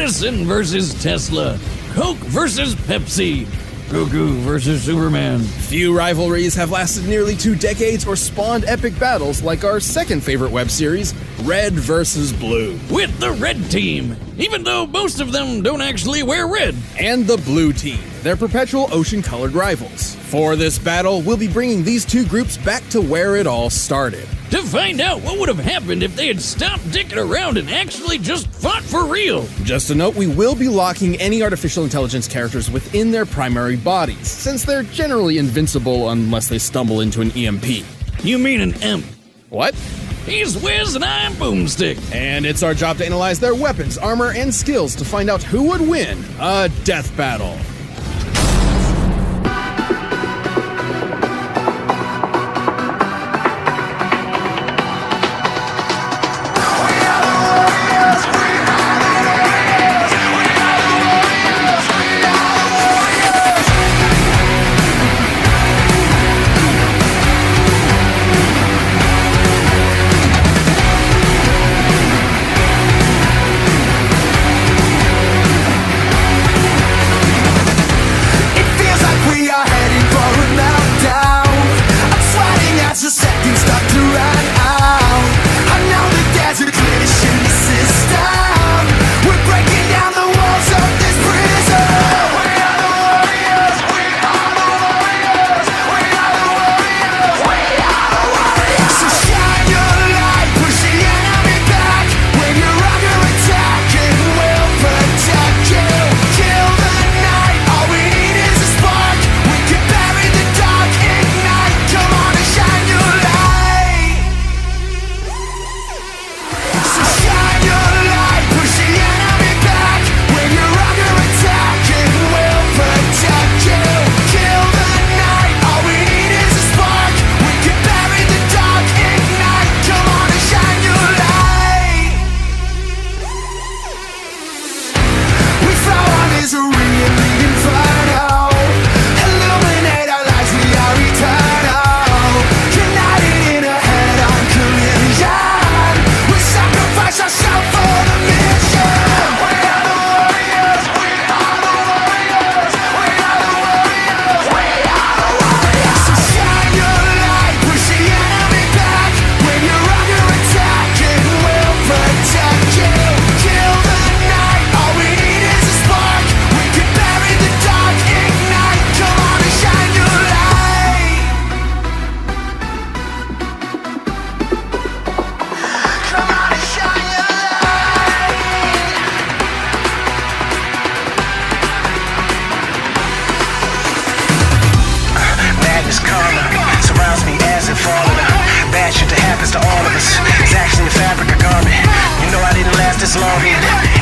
Edison versus Tesla. Coke versus Pepsi. Goku versus Superman. Few rivalries have lasted nearly 2 decades or spawned epic battles like our second favorite web series, Red versus Blue. With the red team, even though most of them don't actually wear red. And the blue team, their perpetual ocean-colored rivals. For this battle, we'll be bringing these two groups back to where it all started. To find out what would have happened if they had stopped dicking around and actually just fought for real. Just a note, we will be locking any artificial intelligence characters within their primary bodies, since they're generally invincible unless they stumble into an EMP. You mean an imp? What? He's Wiz and I'm Boomstick. And it's our job to analyze their weapons, armor, and skills to find out who would win a death battle.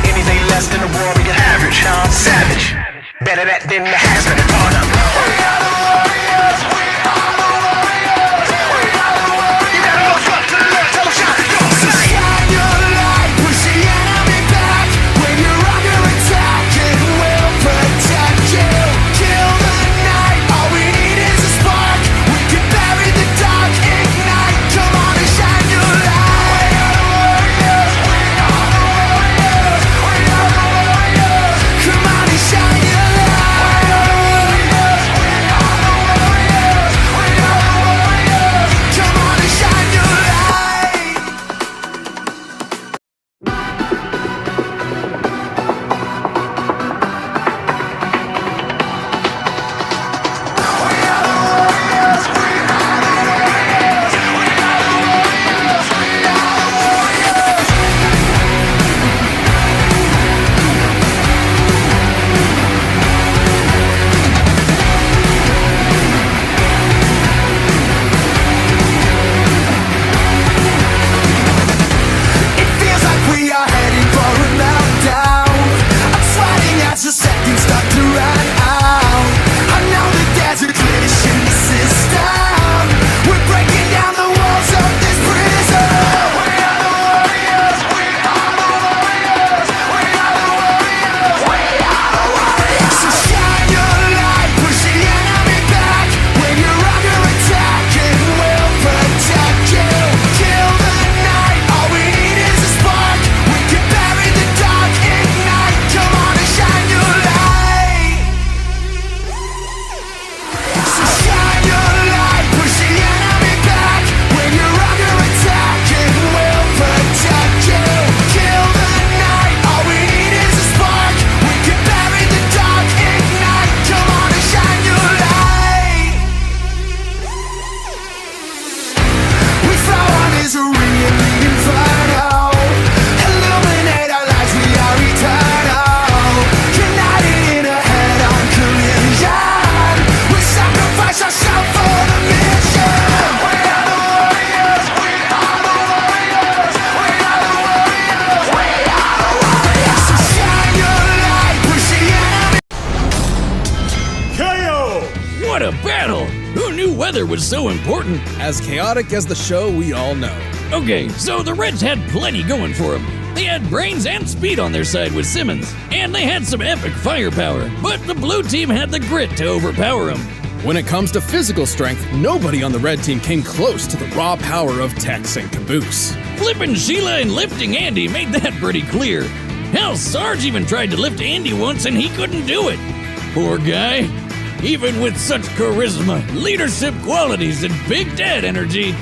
Anything less than a warrior, average, savage. Better that than the has been born up. We are the warriors, we are the warriors, we are the warriors. You gotta look up to the left, tell them shine your light. Shine your light, push the enemy back. When you're under attack, it will protect you. Kill the night, all we need is a spark. We can bury the dark, ignite. Come on and shine your light. We are the warriors, we are the warriors, we are the warriors. Come on and shine your light. misery and the inferno. Illuminate our lives, we are eternal. United in a head-on collision. We sacrifice ourselves for the mission. We are the warriors, we are the warriors, we are the warriors, we are the warriors. So shine your light, push the enemy. What a battle! Who knew weather was so important? As chaotic as the show we all know. Okay, so the Reds had plenty going for them. They had brains and speed on their side with Simmons, and they had some epic firepower, but the blue team had the grit to overpower them. When it comes to physical strength, nobody on the red team came close to the raw power of Tex and Caboose. Flipping Sheila and lifting Andy made that pretty clear. Hell, Sarge even tried to lift Andy once and he couldn't do it. Poor guy. Even with such charisma, leadership qualities, and big dad energy,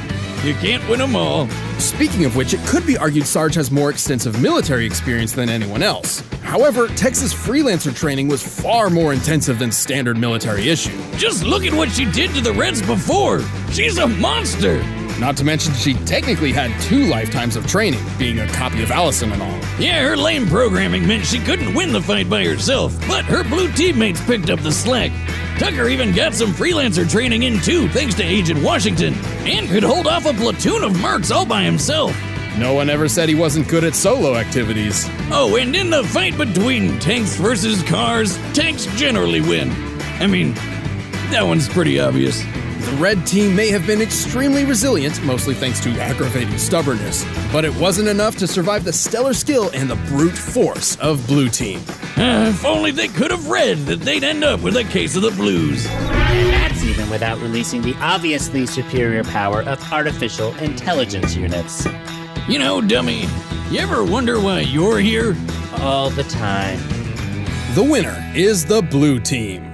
you can't win them all. Speaking of which, it could be argued Sarge has more extensive military experience than anyone else. However, Tex's freelancer training was far more intensive than standard military issue. Just look at what she did to the Reds before. She's a monster. Not to mention, she technically had 2 lifetimes of training, being a copy of Allison and all. Yeah, her lame programming meant she couldn't win the fight by herself, but her blue teammates picked up the slack. Tucker even got some freelancer training in too, thanks to Agent Washington, and could hold off a platoon of mercs all by himself. No one ever said he wasn't good at solo activities. Oh, and in the fight between tanks versus cars, tanks generally win. I mean, that one's pretty obvious. The red team may have been extremely resilient, mostly thanks to aggravating stubbornness, but it wasn't enough to survive the stellar skill and the brute force of blue team. If only they could have read that they'd end up with a case of the blues. And that's even without releasing the obviously superior power of artificial intelligence units. You know, dummy, you ever wonder why you're here? All the time. The winner is the blue team.